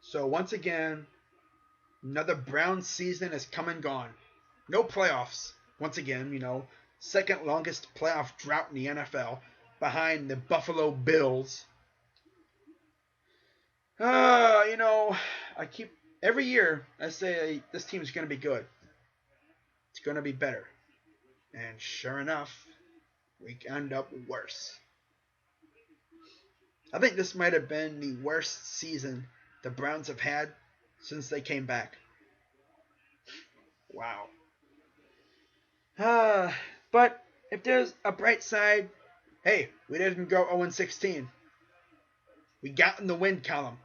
So once again, another Browns season is come and gone. No playoffs. Once again, second longest playoff drought in the NFL, behind the Buffalo Bills. I keep every year I say this team's going to be good. It's going to be better. And sure enough, we end up worse. I think this might have been the worst season the Browns have had since they came back. Wow. But if there's a bright side, hey, we didn't go 0-16. We got in the win column.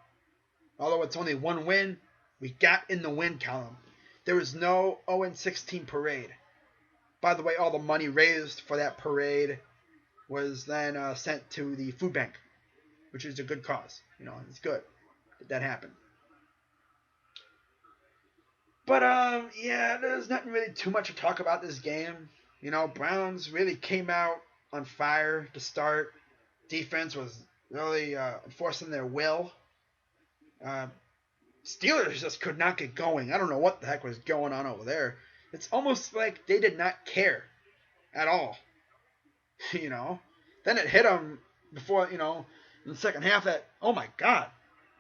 Although it's only one win, we got in the win column. There was no 0-16 parade. By the way, all the money raised for that parade was then sent to the food bank, which is a good cause. It's good that that happened. But yeah, there's not really too much to talk about this game. Browns really came out on fire to start. Defense was really enforcing their will. Steelers just could not get going. I don't know what the heck was going on over there. It's almost like they did not care at all. Then it hit them before, in the second half that, oh my God,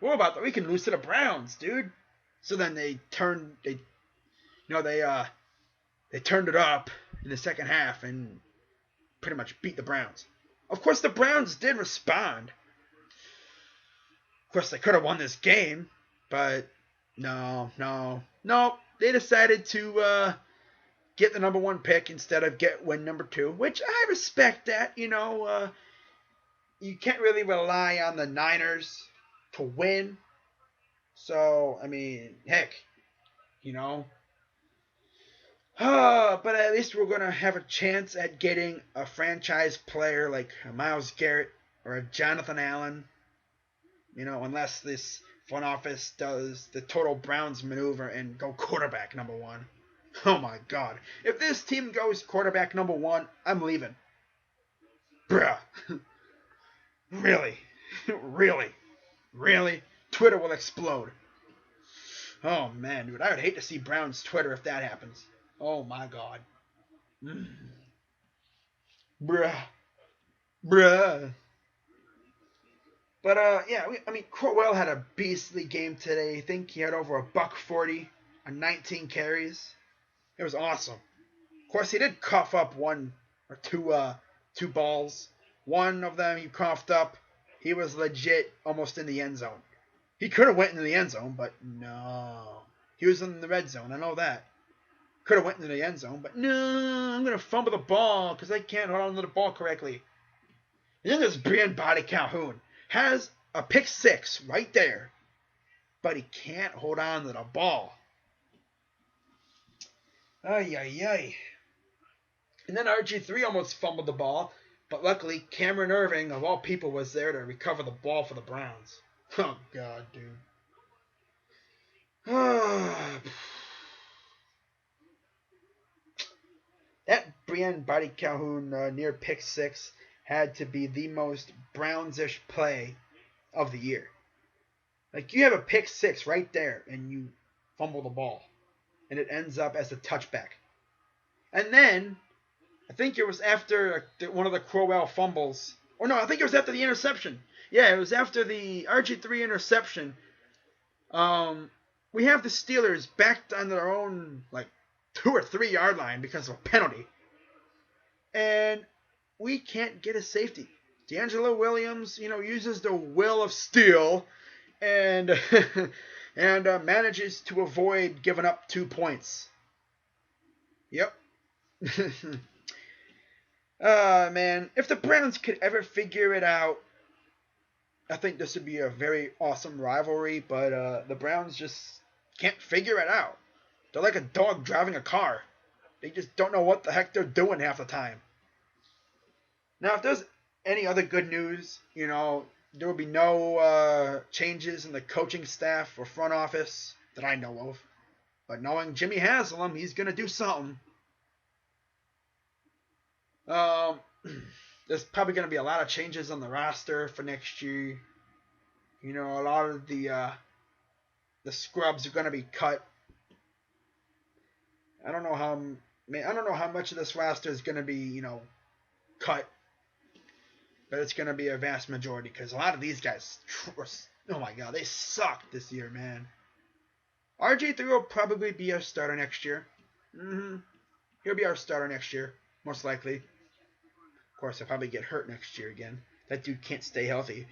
we can lose to the Browns, dude. So then they turned it up in the second half and pretty much beat the Browns. Of course, the Browns did respond. Of course, they could have won this game, but no. They decided to get the number one pick instead of get win number two, which I respect that. You can't really rely on the Niners to win. So, I mean, heck, but at least we're going to have a chance at getting a franchise player like a Myles Garrett or a Jonathan Allen. Unless this front office does the total Browns maneuver and go quarterback number one. Oh my God. If this team goes quarterback number one, I'm leaving. Bruh. Really? Really? Twitter will explode. Oh man, dude. I would hate to see Browns Twitter if that happens. Oh my God. Bruh. But yeah, Crowell had a beastly game today. I think he had over $140 on 19 carries. It was awesome. Of course, he did cough up one or two balls. One of them he coughed up. He was legit almost in the end zone. He could have went into the end zone, but no. He was in the red zone. I know that. Could have went into the end zone, but no, I'm gonna fumble the ball because I can't hold on to the ball correctly. And then there's Brian Body Calhoun. Has a pick six right there, but he can't hold on to the ball. Ay. And then RG3 almost fumbled the ball, but luckily Cameron Irving, of all people, was there to recover the ball for the Browns. Oh, God, dude. That Brian Body Calhoun near pick six had to be the most Brownsish play of the year. Like, you have a pick six right there, and you fumble the ball, and it ends up as a touchback. And then, I think it was after one of the Crowell fumbles. Or no, I think it was after the interception. Yeah, it was after the RG3 interception. We have the Steelers backed on their own, 2 or 3 yard line because of a penalty. And we can't get a safety. D'Angelo Williams, uses the will of steel and and manages to avoid giving up 2 points. Yep. Man, if the Browns could ever figure it out, I think this would be a very awesome rivalry, but the Browns just can't figure it out. They're like a dog driving a car. They just don't know what the heck they're doing half the time. Now, if there's any other good news, there will be no changes in the coaching staff or front office that I know of. But knowing Jimmy Haslam, he's going to do something. There's probably going to be a lot of changes on the roster for next year. You know, a lot of the scrubs are going to be cut. I don't know how I don't know how much of this roster is going to be, cut, but it's going to be a vast majority because a lot of these guys, oh my god, they suck this year, man. RJ3 will probably be our starter next year. He'll be our starter next year, most likely. Of course, he'll probably get hurt next year again. That dude can't stay healthy.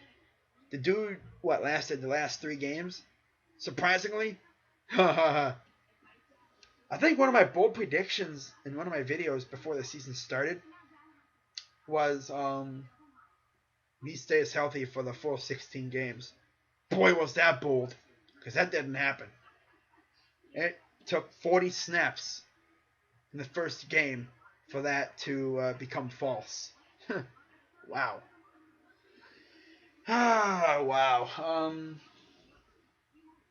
The dude, lasted the last 3 games? Surprisingly. I think one of my bold predictions in one of my videos before the season started was he stays healthy for the full 16 games. Boy, was that bold. Because that didn't happen. It took 40 snaps in the first game for that to become false. Wow. Wow.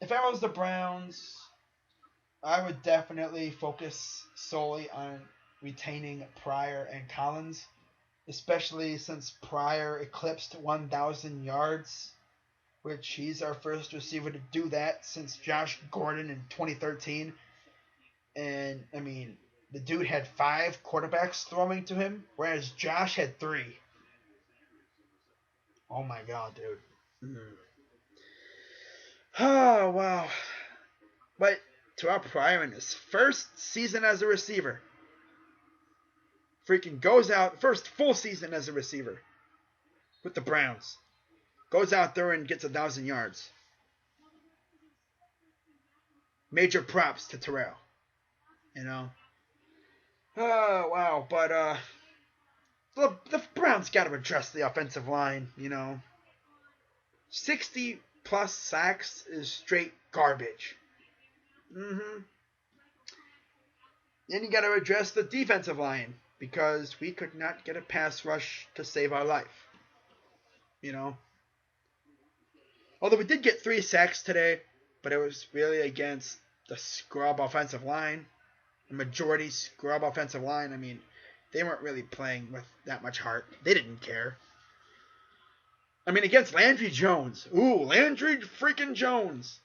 If I was the Browns, I would definitely focus solely on retaining Pryor and Collins, especially since Pryor eclipsed 1,000 yards, which he's our first receiver to do that since Josh Gordon in 2013. And, I mean, the dude had 5 quarterbacks throwing to him, whereas Josh had 3. Oh my god, dude. Oh, wow. But Terrell Pryor in his first season as a receiver freaking goes out, first full season as a receiver with the Browns, goes out there and gets 1,000 yards. Major props to Terrell. Oh, wow. But the Browns got to address the offensive line. 60 plus sacks is straight garbage. Then you got to address the defensive line because we could not get a pass rush to save our life. Although we did get 3 sacks today, but it was really against the scrub offensive line. The majority scrub offensive line. I mean, they weren't really playing with that much heart. They didn't care. I mean, against Landry Jones. Ooh, Landry freaking Jones.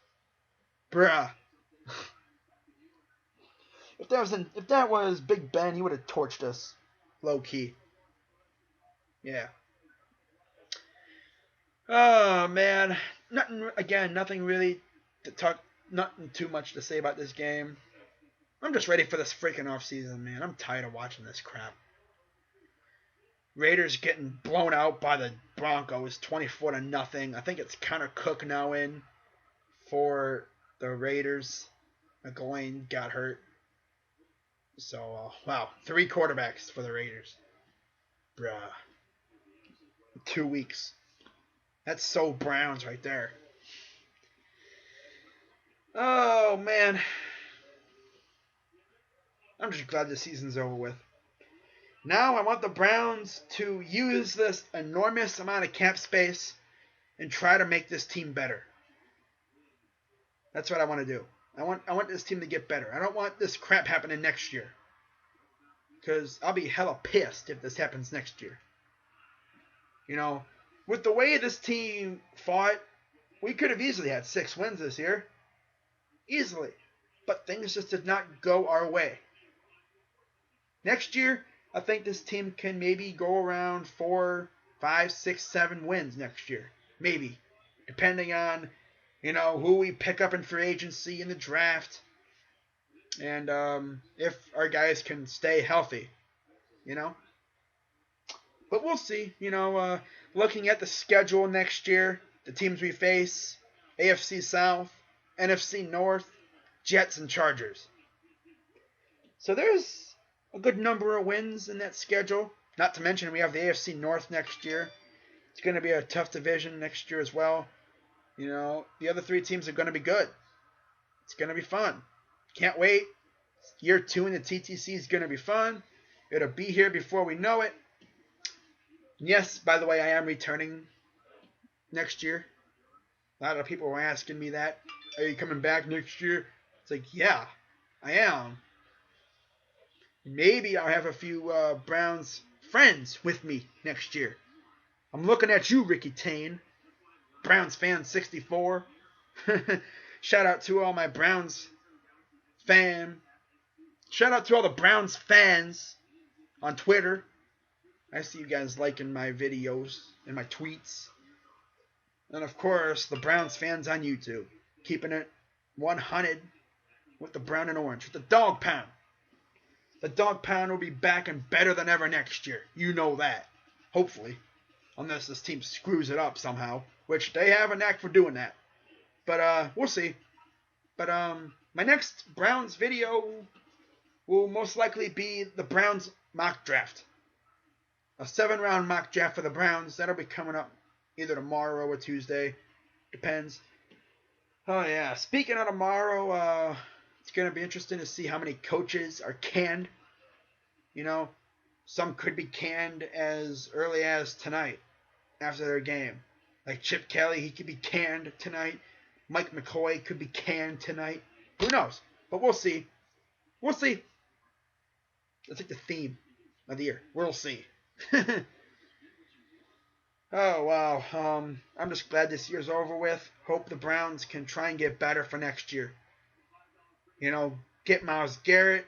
Bruh. If that was Big Ben, he would have torched us. Low key. Yeah. Oh, man. Nothing really to talk, nothing too much to say about this game. I'm just ready for this freaking offseason, man. I'm tired of watching this crap. Raiders getting blown out by the Broncos 24-0. I think it's Connor Cook now in for the Raiders. McGloin got hurt. So, wow. 3 quarterbacks for the Raiders. Bruh. 2 weeks. That's so Browns right there. Oh, man. I'm just glad the season's over with. Now I want the Browns to use this enormous amount of cap space and try to make this team better. That's what I want to do. I want this team to get better. I don't want this crap happening next year. Because I'll be hella pissed if this happens next year. With the way this team fought, we could have easily had 6 wins this year. Easily. But things just did not go our way. Next year, I think this team can maybe go around 4, 5, 6, 7 wins next year. Maybe. Depending on, who we pick up in free agency in the draft. And if our guys can stay healthy. But we'll see. Looking at the schedule next year, the teams we face, AFC South, NFC North, Jets, and Chargers. So there's a good number of wins in that schedule. Not to mention we have the AFC North next year. It's going to be a tough division next year as well. The other 3 teams are going to be good. It's going to be fun. Can't wait. Year 2 in the TTC is going to be fun. It'll be here before we know it. Yes, by the way, I am returning next year. A lot of people were asking me that. Are you coming back next year? It's like, yeah, I am. Maybe I'll have a few Browns friends with me next year. I'm looking at you, Ricky Tane. Browns fan 64. Shout out to all my Browns fan. Shout out to all the Browns fans on Twitter. I see you guys liking my videos and my tweets. And of course, the Browns fans on YouTube. Keeping it 100 with the brown and orange. With the dog pound. The dog pound will be back and better than ever next year. You know that. Hopefully. Unless this team screws it up somehow. Which they have a knack for doing that. But we'll see. But my next Browns video will most likely be the Browns mock draft. A 7-round mock draft for the Browns. That'll be coming up either tomorrow or Tuesday. Depends. Oh, yeah. Speaking of tomorrow, it's going to be interesting to see how many coaches are canned. You know, some could be canned as early as tonight after their game. Like Chip Kelly, he could be canned tonight. Mike McCoy could be canned tonight. Who knows? But we'll see. We'll see. That's like the theme of the year. We'll see. Oh, wow. I'm just glad this year's over with. Hope the Browns can try and get better for next year. You know, get Myles Garrett.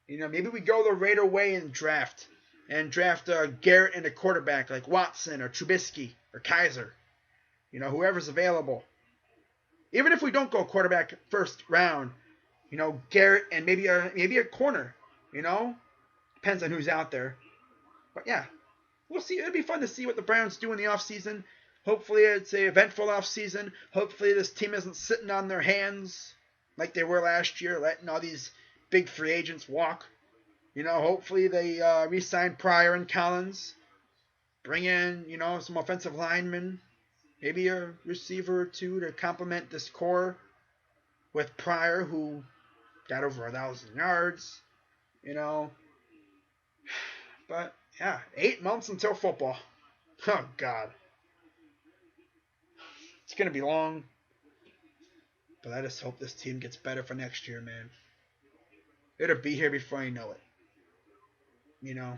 You know, maybe we go the Raider way and draft. And draft Garrett and a quarterback like Watson or Trubisky or Kaiser. You know, whoever's available. Even if we don't go quarterback first round, you know, Garrett and maybe a corner. You know, depends on who's out there. But yeah, we'll see. It'll be fun to see what the Browns do in the offseason. Hopefully it's an eventful offseason. Hopefully this team isn't sitting on their hands like they were last year, letting all these big free agents walk. You know, hopefully they re-sign Pryor and Collins. Bring in, you know, some offensive linemen. Maybe a receiver or two to complement this core with Pryor, who got over 1,000 yards. You know. But, yeah, 8 months until football. Oh, God. It's going to be long. But I just hope this team gets better for next year, man. It'll be here before I know it. You know.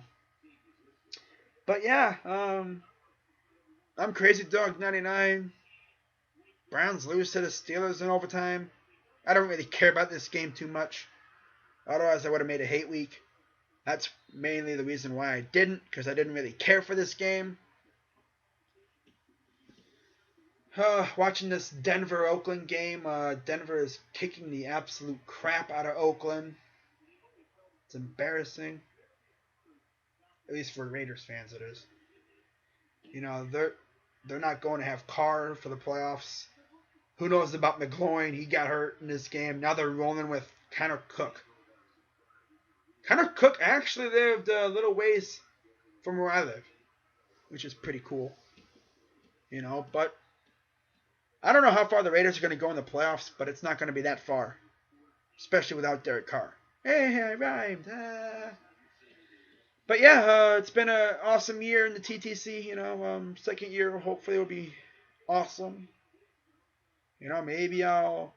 But, yeah, I'm Crazy Dog 99. Browns lose to the Steelers in overtime. I don't really care about this game too much. Otherwise, I would have made a hate week. That's mainly the reason why I didn't, because I didn't really care for this game. Watching this Denver-Oakland game, Denver is kicking the absolute crap out of Oakland. It's embarrassing. At least for Raiders fans, it is. You know, they're not going to have Carr for the playoffs. Who knows about McGloin? He got hurt in this game. Now they're rolling with Connor Cook. Connor Cook actually lived a little ways from where I live, which is pretty cool. You know, but I don't know how far the Raiders are going to go in the playoffs, but it's not going to be that far, especially without Derek Carr. Hey, I rhymed. But yeah, it's been an awesome year in the TTC. You know, second year hopefully will be awesome. You know, maybe I'll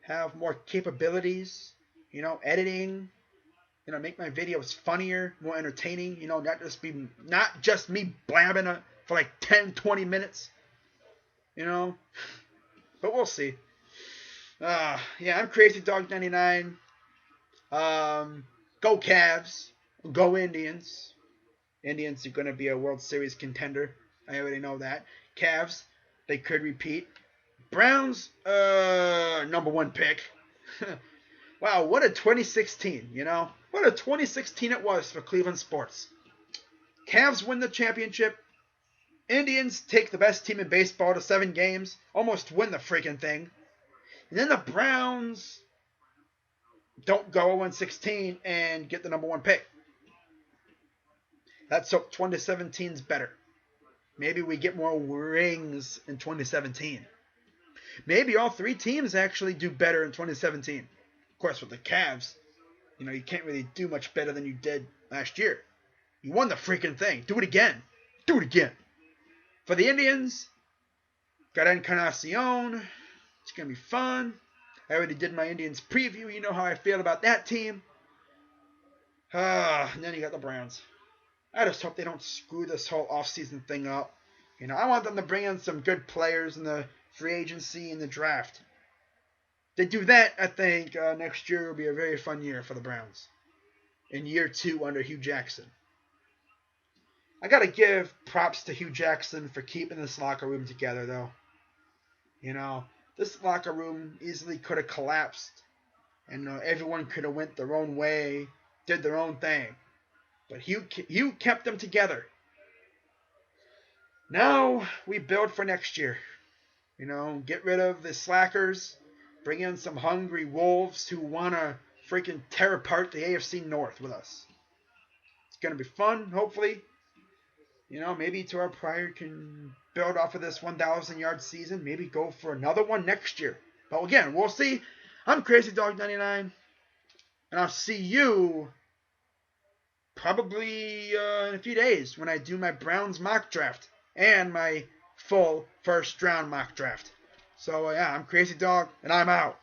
have more capabilities. You know, editing. You know, make my videos funnier, more entertaining. You know, not just me blabbing for like 10, 20 minutes. You know, but we'll see. Yeah, I'm Crazy Dog 99. Go Cavs. Go Indians. Indians are going to be a World Series contender. I already know that. Cavs, they could repeat. Browns, number 1 pick. Wow, what a 2016, you know? What a 2016 it was for Cleveland sports. Cavs win the championship. Indians take the best team in baseball to 7 games. Almost win the freaking thing. And then the Browns don't go 0-16 and get the number 1 pick. Let's hope 2017's better. Maybe we get more rings in 2017. Maybe all 3 teams actually do better in 2017. Of course, with the Cavs, you know, you can't really do much better than you did last year. You won the freaking thing. Do it again. Do it again. For the Indians, got Encarnacion. It's going to be fun. I already did my Indians preview. You know how I feel about that team. And then you got the Browns. I just hope they don't screw this whole offseason thing up. I want them to bring in some good players in the free agency and the draft. They do that, I think next year will be a very fun year for the Browns. In year 2 under Hugh Jackson. I got to give props to Hugh Jackson for keeping this locker room together, though. This locker room easily could have collapsed, and everyone could have went their own way, did their own thing. But Hugh kept them together. Now we build for next year. Get rid of the slackers, bring in some hungry wolves who want to freaking tear apart the AFC North with us. It's going to be fun, hopefully. Maybe Terrell Pryor can build off of this 1,000-yard season. Maybe go for another one next year. But again, we'll see. I'm Crazy Dog 99, and I'll see you probably in a few days when I do my Browns mock draft and my full first round mock draft. So yeah, I'm Crazy Dog, and I'm out.